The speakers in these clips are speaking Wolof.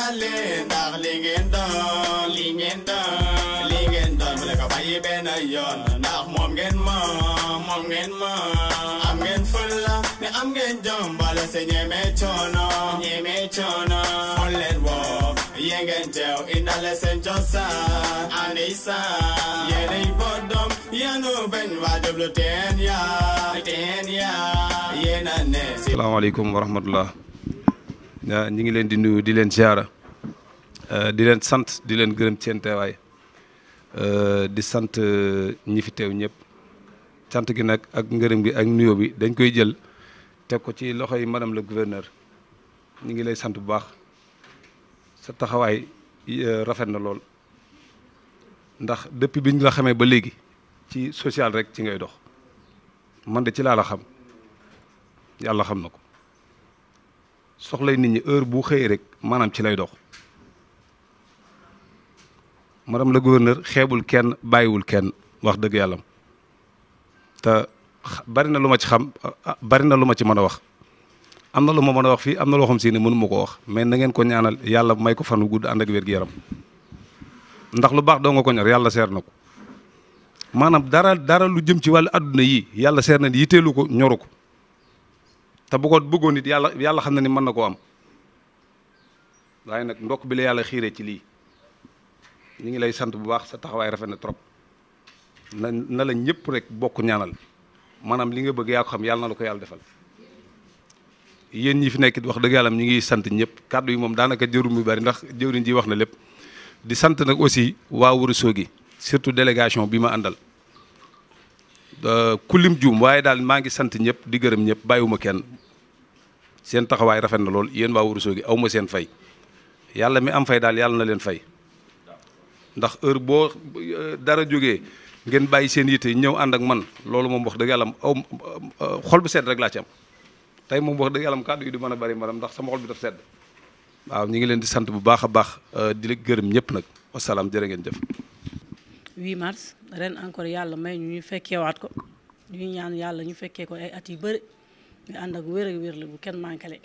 ñaanale ndax li ngeen doon mu ne ko bàyyi benn yoon ndax moom ngeen ma am ngeen fulla ne am ngeen jom bala se ñeme coono xool leen woo yee ngeen teew indale seen cosaan andeysaan yéenay boddom yanu bañ waa jublu teen yaa yéena ne. Asalaamaaleykum wa rahmatullah. ñi ngi leen di nuyu di leen ziara di leen sant di leen gërëm ci seen teewaay di sant ñi fi teew ñëpp sant gi nag ak ngërëm gi ak nuyoo bi dañ koy jël teg ko ci loxoy madame le gouverneur ñi ngi lay sant bu baax sa taxawaay rafet na lool ndax depuis bi ñu la xamee ba léegi ci social rek ci ngay dox man de ci laa la xam yàlla xam na ko soxlay nit ñi heure bu xëyee rek maanaam ci lay dox madame le gouverneur xeebul kenn bàyyiwul kenn wax dëgg yàlla te bari na lu ma ci xam bari na lu ma ci mën a wax am na lu ma mën a wax fii am na loo xam si ne mënu ma ko wax mais na ngeen ko ñaanal yàlla may ko fan wu gudd ànd ak wér-gu-yaram ndax lu baax doo nga ko ñor yàlla seer na ko maanaam dara lu jëm ci wàllu adduna yi yàlla seer na ni yitteelu ko ñoru ko te bu ko bëggoon nit yàlla xam na ni mën na koo am waaye nag ndokk bi la yàlla xiiree ci lii ñu ngi lay sant bu baax sa taxawaay rafet na trop na la ñëpp rek bokk ñaanal maanaam li nga bëgg yaa ko xam yàlla na la ko yàlla defal yéen ñi fi nekk wax dëgg yàlla ñu ngi sant ñëpp kàddu yi moom daanaka jëru mu bari ndax jëwriñ ji wax na lépp di sant nag aussi waa Ourossogui surtout délégation bi ma àndal kulim juum waaye daal maa ngi sant ñëpp di gërëm ñëpp bàyyiwuma kenn seen taxawaay rafet na lool yéen waa Ourossogui aw ma seen fay yàlla mi am fay daal yàlla na leen fay ndax heure boo dara jógee ngeen bàyyi seen yitte ñëw ànd ak man loolu moom wax dëgg yàlla xol bu sedd rek laa ci am tey moom wax dëgg yàlla kàddu yi du mën a bari madam ndax sama xol bi daf sedd waaw ñu ngi leen di sant bu baax a baax di la gërëm ñëpp nag wasalaam jërë ngeen jëf. 8 mars ren encore yàlla may ñu fekkeewaat ko ñu ñaan yàlla ñu fekkee ko ay at yu bëri ñu ànd ak wér la bu kenn manqué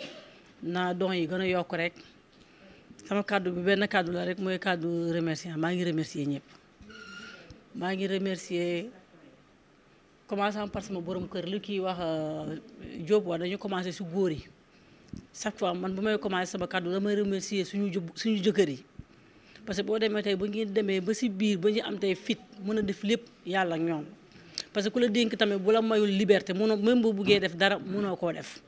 naa don yi gën a yokk rek sama kàddu bi benn kàddu la rek mooy kàddu remerciement maa ngi remercier ñëpp maa ngi remercier commençant par sama borom kër li kii wax Diop wax dañu commencé si góor yi chaque fois man bu may commencé sama kàddu damay remercier suñu jëkkër yi parce que boo demee tey ba ngeen demee ba si biir ba ñu am tey fit mën a def lépp yàlla ak ñoom parce que ku la dénk tamit bu la mayul liberté mënoo même boo buggee def dara mënoo koo def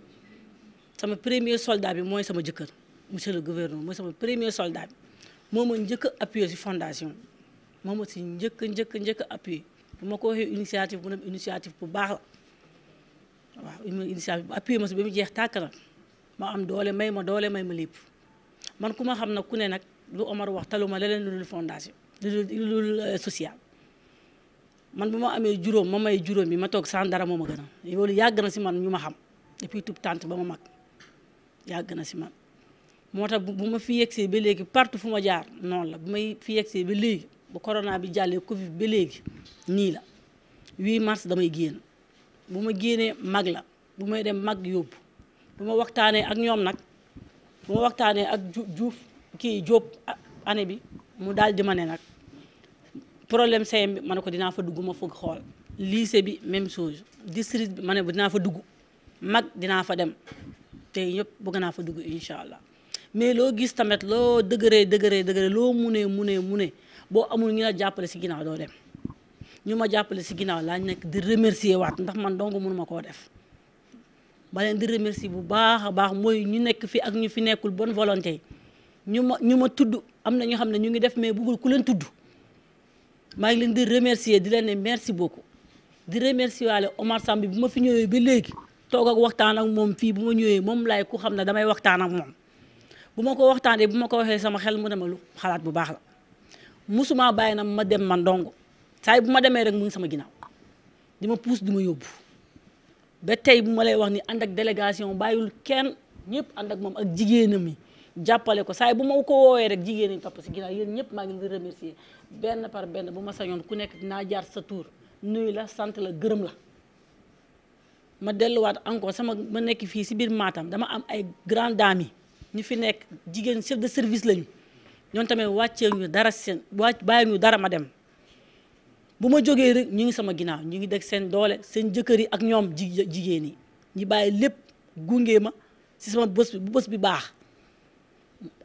sama premier soldat bi mooy sama jëkkër monsieur le gouverneur mooy sama premier soldat bi moo ma njëkk a appuyé si fondation moo ma si njëkk a appuyé bu ma ko waxee initiative bu ne initiative bu baax la waaw initiative bu appuyé ma si ba mu jeex tàkk na ma am doole may ma lépp man ku ma xam nag ku ne nag lu Omar wax taluma leneen lu dul fondation lu dul social man bu ma amee juróom ma may juróom bi ma toog sans dara moo ma gën a loolu yàgg na si man ñu ma xam depuis tout tante ba ma mag yàgg na si man moo tax bu ma fi yegsee ba léegi partout fu ma jaar noonu la bu may fi yegsee ba léegi ba corona bi jàllee Covid ba léegi nii la 8 mars damay génn bu ma génnee mag la bu may dem mag yóbbu bu ma waxtaanee ak ñoom nag bu ma waxtaanee ak Diouf kii Diop année bi mu daal di ma ne nag problème CM bi ma ne ko dinaa fa dugg ma foog xool lycée bi même chose district bi ma ne dinaa fa dugg mag dinaa fa dem te ñëpp bëgg naa fa dugg incha allah mais loo gis tamit loo dëgëree loo munee boo amul ñu la jàppale si ginnaaw doo dem ñu ma jàppale si ginnaaw laa nekk di remercier waat ndax man dong mënuma koo def ba leen di remercier bu baax a baax mooy ñu nekk fi ak ñu fi nekkul bonne volonté ñu ma tudd am na ñoo xam ne ñu ngi def mais bëggul ku leen tudd maa ngi leen di remercier di leen ne merci beaucoup di remercier waale Omar Samb bu ma fi ñëwee ba léegi toog ak waxtaan ak moom fii bu ma ñëwee moom laay ku xam ne damay waxtaan ak moom bu ma ko waxtaanee bu ma ko waxee sama xel mu dema lu xalaat bu baax la musuma bàyyi na ma dem man ndongo saa bu ma demee rek mu ngi sama ginnaaw di ma puus di ma yóbbu ba tey bu ma lay wax ni ànd ak délégation bàyyul kenn ñëpp ànd ak moom ak jigéenam mi jàppale ko saa bu ma ko woowee rek jigéen ñi topp si ginnaaw yéen ñëpp maa ngi leen di remercier benn par benn bu ma sañoon ku nekk dinaa jaar sa tour nuyu la sant la gërëm la ma delluwaat encore ma nekk fii si biir Matam dama am ay grande dame yi ñi fi nekk jigéen chef de service lañu ñoom tamit wàccee ñu dara seen bàyyi ñu dara ma dem bu ma jógee rek ñu ngi sama ginnaaw ñu ngi deg seen doole seen jëkkër yi ak ñoom jigéen yi ñi bàyyi lépp gunge ma si sama bés bi bu bés bi baax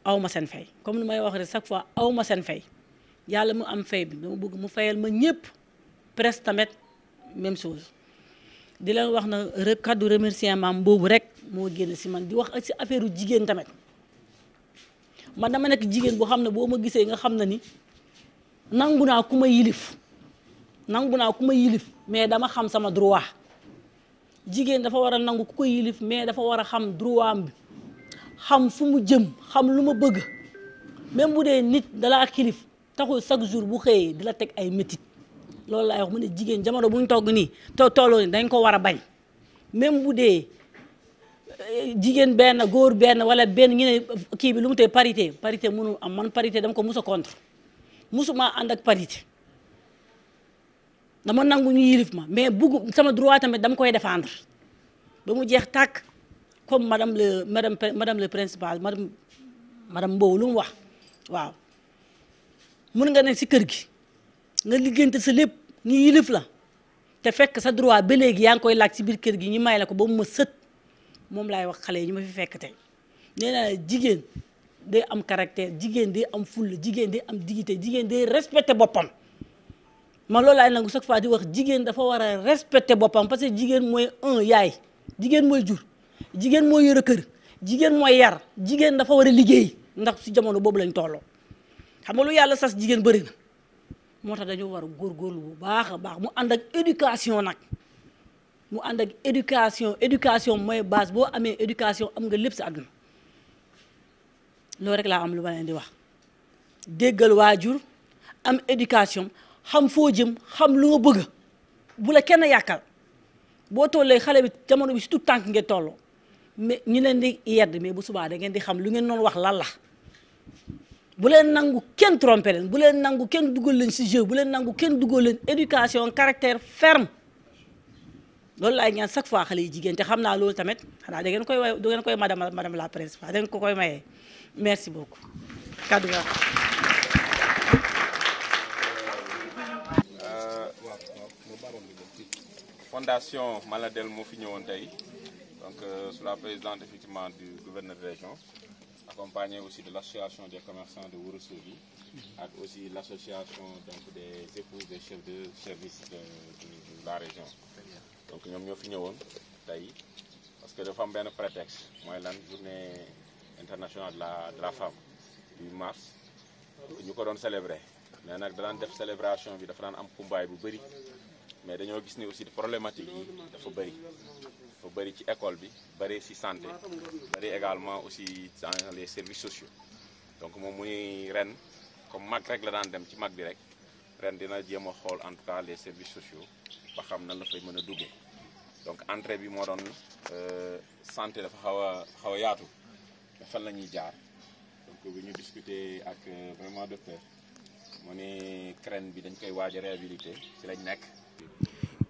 aw ma seen fay comme ni may wax rek chaque fois aw ma seen fay yàlla mu am fay bi dama bëgg mu fayal ma ñëpp presque tamit même chose di leen wax na rek kaddu remerciement boobu rek moo génn si man di wax ak si affaire jigéen tamit man dama nekk jigéen boo xam ne boo ma gisee nga xam ne ni nangu naa ku ma yilif mais dama xam sama droit jigéen dafa war a nangu ku ko yilif mais dafa war a xam droit am bi xam fu mu jëm xam lu ma bëgg même bu dee nit dalaa kilif taxul chaque jour bu xëyee di la teg ay métit loolu laay wax mu ne jigéen jamono bu ñu togg nii tolloo ni dañ ko war a bañ même bu dee jigéen benn góor benn wala benn ñu ne kii bi lu mu tee parité mënul am man parité dama ko mus a contre musuma ànd ak parité dama nangu ñu yilif ma mais bugg sama droit tamit dama koy défendre ba mu jeex tàkk comme madame le principal madame Mbow lu mu wax waaw mun nga ne si kër gi nga liggéeyante sa lépp ñu yilif la te fekk sa droit ba léegi yaa ngi koy laaj si biir kër gi ñu may la ko ba mu ma sët moom laay wax xale yi ñu ma fi fekk tey nee naa jigéen day am caractère jigéen day am fulla jigéen day am dignité jigéen day respecté boppam man loolu laay nangu chaque fois di wax jigéen dafa war a respecté boppam parce que jigéen mooy yaay jigéen mooy jur jigéen mooy yore kër jigéen mooy yar jigéen dafa war a liggéey ndax si jamono boobu lañ tolloo xam nga lu yàlla sas jigéen bëri na moo tax dañoo war a góorgóorlu bu baax a baax mu ànd ak éducation nag mu ànd ak éducation mooy base boo amee éducation am nga lépp si àdduna loolu rek laa am lu ma leen di wax déggal waajur am éducation xam foo jëm xam lu nga bëgg bu la kenn yàkkal boo tollee xale bi jamono bi si tout tànk ngeen tolloo mais ñu leen di yedd mais bu subaa da ngeen di xam lu ngeen noonu wax lan la bu leen nangu kenn trompé leen bu leen nangu kenn dugal leen si jeu bu leen nangu kenn dugal leen éducation caractère ferme loolu laay ñaan chaque fois xale yi jigéen te xam naa loolu tamit xanaa da ngeen koy madame la principale da ngeen ko koy mayee merci beaucoup kaddu ga Fondation Maladel moo fi ñëwoon tey donc sous la présidente effectivement du gouverneur de région accompagné aussi de l'association des commerçants de Ourossogui ak aussi l'association donc des épouses des chefs de service de la région donc ñoom ñoo fi ñëwoon tey parce que dafa am benn prétexte mooy lan journée internationale de la femme du 8 mars ñu ko doon célébrer mais nag daan def célébration bi dafa daan am kumbaay bu bëri mais dañoo gis ni aussi problématique yi dafa bëri ci école bi bëri ci santé bëri également aussi dans les services sociaux donc moom muy ren comme mag rek la daan dem ci mag bi rek ren dina jéem a xool en tout cas les services sociaux ba xam nan la fay mën a duggee donc entrée bi moo doon santé dafa xaw a yaatu mais fan la ñuy jaar donc bi ñu discuter ak vraiment docteur mu ne CREN bi dañ koy waaj a réhabiliter ci lañ nekk.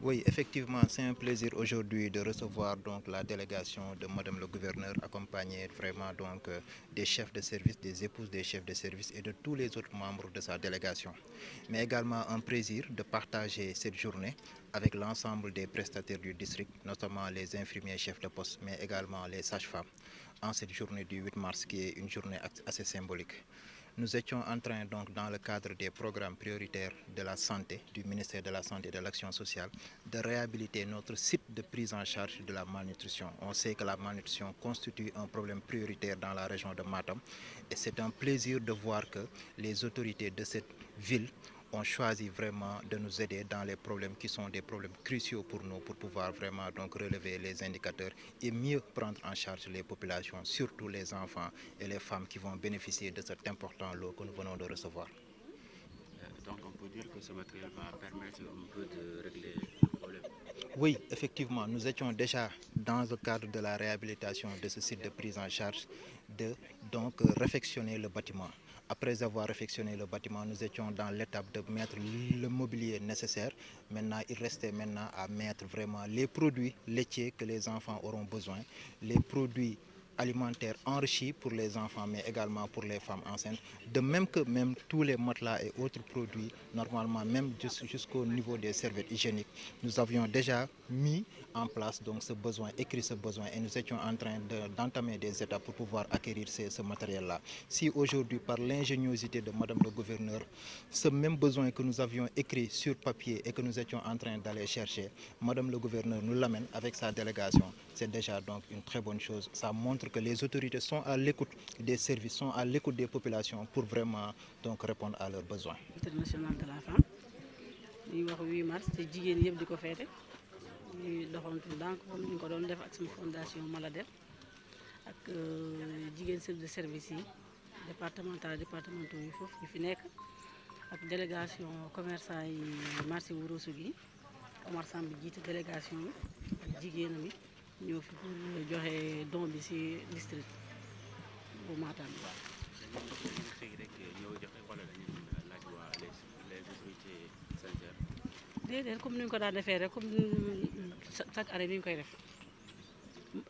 Oui, effectivement, c'est un plaisir aujourd'hui de recevoir donc la délégation de Madame le Gouverneur, accompagnée vraiment donc des chefs de service, des épouses des chefs de service et de tous les autres membres de sa délégation. Mais également un plaisir de partager cette journée avec l'ensemble des prestataires du district, notamment les infirmiers chefs de poste, mais également les sages-femmes, en cette journée du 8 mars qui est une journée assez symbolique. Nous étions en train, donc, dans le cadre des programmes prioritaires de la santé, du ministère de la Santé et de l'Action sociale, de réhabiliter notre site de prise en charge de la malnutrition. On sait que la malnutrition constitue un problème prioritaire dans la région de Matam et c'est un plaisir de voir que les autorités de cette ville ont choisi vraiment de nous aider dans les problèmes qui sont des problèmes cruciaux pour nous, pour pouvoir vraiment donc relever les indicateurs et mieux prendre en charge les populations, surtout les enfants et les femmes qui vont bénéficier de cet important lot que nous venons de recevoir. Donc on peut dire que ce matériel va permettre un peu de régler le problème. Oui, effectivement, nous étions déjà dans le cadre de la réhabilitation de ce site de prise en charge de donc réfectionner le bâtiment. Après avoir réfectionné le bâtiment, nous étions dans l'étape de mettre le mobilier nécessaire. Maintenant, il restait maintenant à mettre vraiment les produits laitiers que les enfants auront besoin, les produits alimentaire enrichi pour les enfants, mais également pour les femmes enceintes. De même que même tous les matelas et autres produits, normalement même jusqu'au niveau des serviettes hygiéniques, nous avions déjà mis en place donc ce besoin, écrit ce besoin, et nous étions en train d'entamer des étapes pour pouvoir acquérir ce matériel-là. Si aujourd'hui, par l'ingéniosité de Madame le gouverneur, ce même besoin que nous avions écrit sur papier et que nous étions en train d'aller chercher, Madame le gouverneur nous l'amène avec sa délégation, c'est déjà donc une très bonne chose. Ça montre que les autorités sont à l'écoute des services, sont à l'écoute des populations pour vraiment donc répondre à leurs besoins. International de la femme ñuy wax 8 mars te jigéen yëpp di ko feete ñuy doxantu donc comme ñu ko doon def ak sama fondation Maladel ak jigéen chef de service yi départementaux yi foofu ñu fi nekk ak délégation commerçant yi marché Ourossogui Omar Samb jiite délégation bi ak jigéenam yi ñëw fi pour joxe don bi ci district bu Matam déedéet comme ni ñu ko daan defee rek comme chaque année ni ñu koy def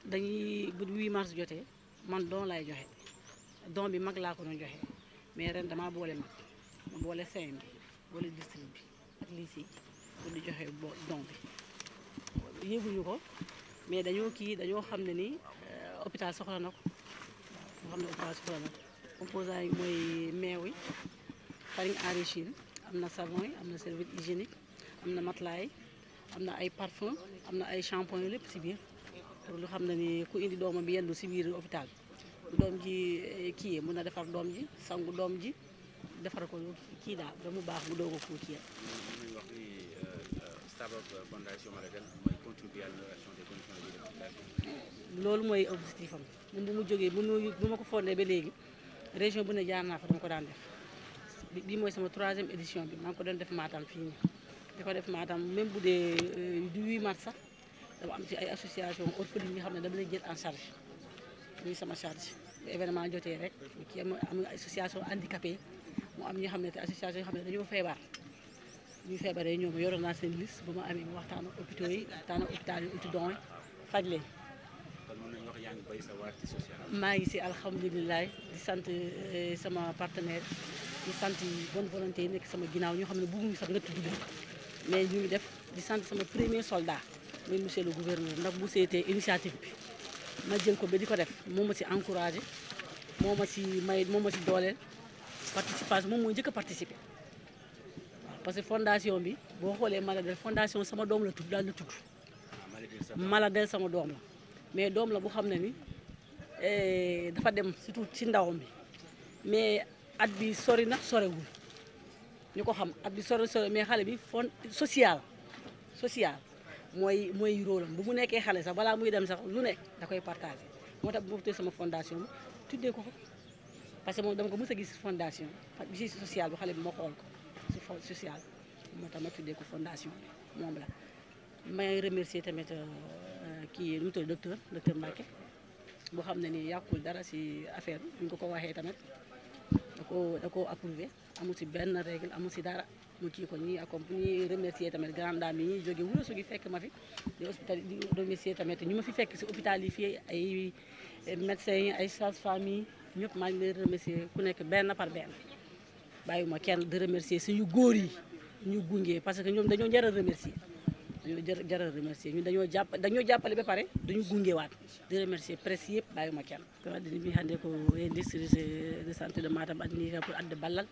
dañuy bu 8 mars jotee man don lay joxe don bi mag laa ko doon joxe mais ren damaa boole mag ma boole CM bi boole district bi ak lycée pour di joxe don bi yéeguñu ko mais dañoo xam ne ni hôpital soxla na ko moo xam ne hôpital soxla na ko composant yi mooy meew yi farine enrichie am na savon yi am na serviette hygiénique am na matelas yi am na ay parfum am na ay shampoing lépp ci biir pour lu xam ne ni ku indi doomam bi yendu ci biir hôpital doom ji kii mun na defar doom ji sangu doom ji defar ko kii daal ba mu baax mu doog a ko kii wax ni Starbucks Fondation Maladel mooy contribuer à l'amélioration des conditions de vie des populations. loolu mooy objectif am même bu mu jógee bu ma ko fondé ba léegi région bu ne jaar naa fa dama ko daan def bii mooy sama 3e édition bi maa ngi ko doon def Matam fii nii di ko def Matam même bu dee du 8 mars sax dama am ci ay association orpheline yi nga xam ne dama lay jël en charge muy sama charge bu événement jotee rek kii am association handicapé mu am ñoo xam ne te association yoo xam ne dañoo feebar ñu feebaree ñoom yoroon naa seen liste ba ma amee mu waxtaan ak hôpitaux yi waxtaan ak hôpital yi uti don yi faj leen. kon mën nañu wax yaa ngi bay sa waar ci social. maa ngi si alhamdulilah di sant sama partenaire di sant bonne volonté yi nekk sama ginnaaw ñoo xam ne bëgguñu sax nga tudd leen mais ñu ngi def di sant sama premier soldat muy monsieur le gouverneur ndax bu seetee initiative bi ma jël ko ba di ko def moo ma si encouragé moo ma si may moo ma si dooleel participation moom mooy njëkk a participer parce que fondation bi boo xoolee Maladel fondation sama doom la tudd daal la tudd Maladel sama doom la mais doom la bu xam ne ni dafa dem surtout ci ndawam bi mais at bi sori na sorewul ñu ko xam at bi sori mais xale bi fond social mooy rôle am bu mu nekkee xale sax balaa muy dem sax lu nekk da koy partagé moo tax bu ma tuddee sama fondation bi tuddee ko ko parce que moom dama ko mës a gis fondation bi ci social bi xale bi ma xool ko ci social moo tax ma tuddee ko fondation bi moom la may remercier tamit kii nu mu tudd docteur Mbacke boo xam ne ni yàqul dara ci affaire bi bu ñu ko waxee tamit da ko approuvé amul ci benn règle amul ci dara mu kii ko ñii accompagné remercier tamit grande dame yi ñuy jóge Ourossogui fekk ma fi di hospital di remercier tamit ñu ma fi fekk ci hôpital yi fii ay médecins yi ay sages-femmes yi ñëpp maa ngi leen remercier ku nekk benn par benn bàyyiwuma kenn di remercier suñu góor yi ñu gunge parce que ñoom dañoo jar a remercier ñun dañoo jàppale ba pare dañu gungewaat di remercier presse yëpp bàyyiwuma kenn ko waɗini mi hannde ko district de santé de Matam adni pour adde ballal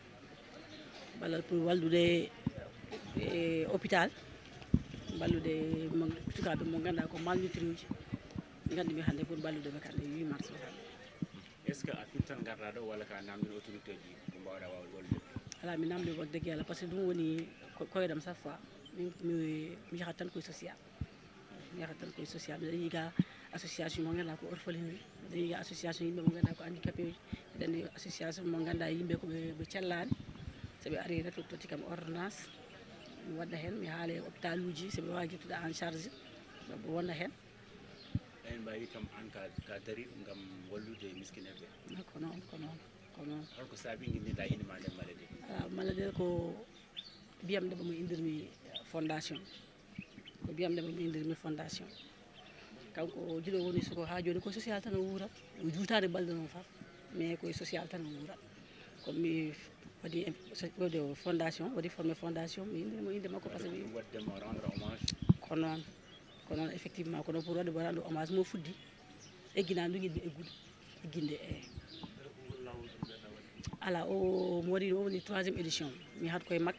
pour wallude hôpital ballude sukaɓe mo ganduɗa ko malnutri uji gandumi hannde pour ballude ɓe kamɓe 8 mars est ce que a firtan garɗa ɗo walla ka namdin autorité ji ko mbawɗa wawde wallude ala mi namdi wax dëgg yàlla parce que ɗum woni koyɗam chaque fois mi yahat tan koye social miɗa yiga association mo ganduɗa ko orpheline miɗa yiga association yimɓe mo ganduɗa ko handicapé uji miɗa andi association mo ganduɗa yimɓe koɓe cellani soɓe ari rek totti kam ordonnance mi waɗa hen mi haala e hôpital uji soɓe wawi jettude en charge ɓe wonna hen en mbawi kam an ka dari gam wallude miskineɓe ko noon holko saabi guinniɗa inde ma nder Maladel Maladel ko biyamɗe mo indirmi fondation kanko jiɗo woni soko ha joni ko social tan o wuurat juutade balɗe noon faf mais koye social tan o wuurat comme mi waɗi fondation waɗi formé fondation mi indinimo inde makko par ce que ko noon effectivement ko noon pour waɗde rendre hommage mo fuddi egginani ɗum yiɗmi egginde ala o mo waɗi o woni 3e édition mi yahat koye mak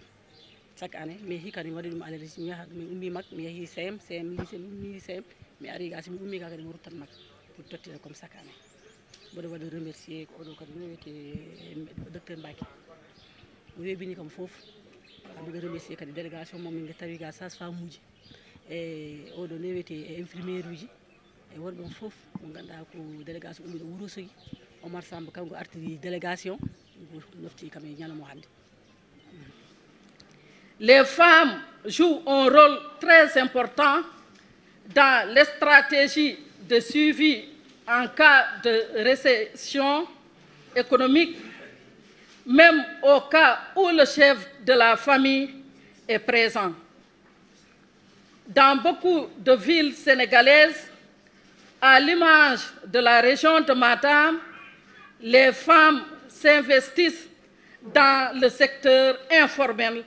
chaque année mais hikka mi waɗi ɗum allergie mi yahat mi ummi mak mi yeehi CM lycée mi ummi CM mi ari ga so mi ummi ka kadi mi ruttat mak pour tottira comme chaque année mboɗo waɗi remercier ko oɗo kadi no wiyete docteur Mbaki o weɓini kam foof mbiɗo remercier kadi délégation mom min tawi ga sage-femme uji e oɗo no wiyete infirmiére uji e wonɓe foof mo ganduɗa ko délégation ummiɗo Wourossogui Omar Samba kanko artiri délégation nofti kam e ñalamo hande. Les femmes jouent un rôle très important dans les stratégies de suivi en cas de récession économique, même au cas où le chef de la famille est présent. Dans beaucoup de villes sénégalaises, à l'image de la région de Matam, les femmes s'investissent dans le secteur informel,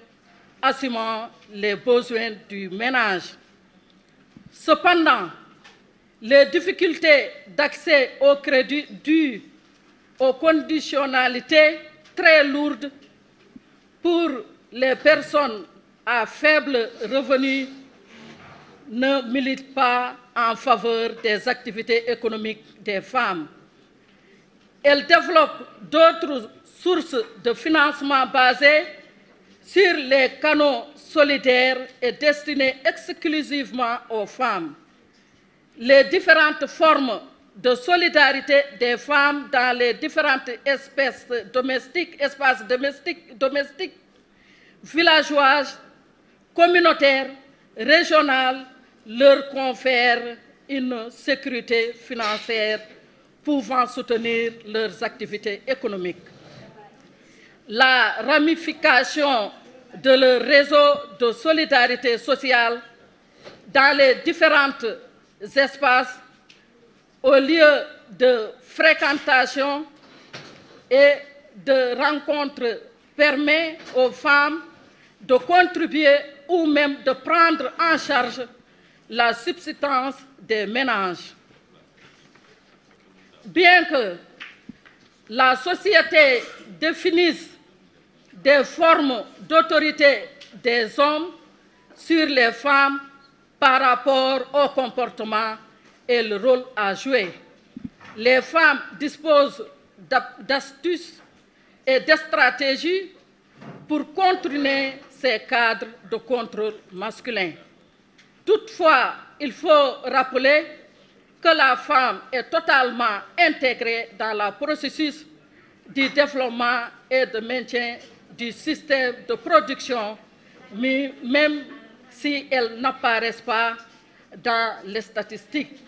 assumant les besoins du ménage. Cependant, les difficultés d'accès au crédit dues aux conditionnalités très lourdes pour les personnes à faible revenu ne militent pas en faveur des activités économiques des femmes. Elles développent d'autres sources de financement basées sur les canaux solidaires et destinés exclusivement aux femmes. Les différentes formes de solidarité des femmes dans les différentes espaces domestiques, villageoises, communautaires, régionales, leur confèrent une sécurité financière pouvant soutenir leurs activités économiques. La ramification de leur réseau de solidarité sociale dans les différents espaces au lieu de fréquentation et de rencontres permet aux femmes de contribuer ou même de prendre en charge la subsistance des ménages. Bien que la société définisse des formes d'autorité des hommes sur les femmes par rapport au comportement et le rôle à jouer, les femmes disposent d'astuces et de stratégies pour contourner ces cadres de contrôle masculin. Toutefois, il faut rappeler que la femme est totalement intégrée dans le processus du développement et de maintien du système de production, même si elles n'apparaissent pas dans les statistiques.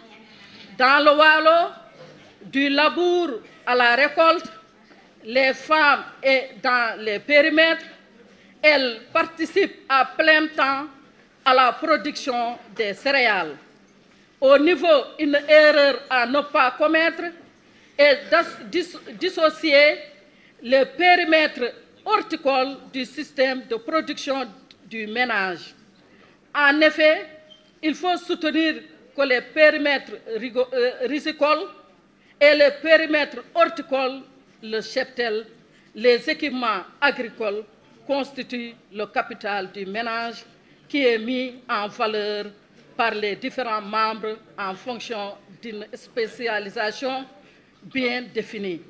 Dans le Waalo, du labour à la récolte, les femmes et dans les périmètres, elles participent à plein temps à la production des céréales. Au niveau, une erreur à ne pas commettre est dissocier le périmètre horticole du système de production du ménage. En effet, il faut soutenir que les périmètres rizicoles et les périmètres horticoles, le cheptel, les équipements agricoles constituent le capital du ménage qui est mis en valeur par les différents membres en fonction d'une spécialisation bien définie.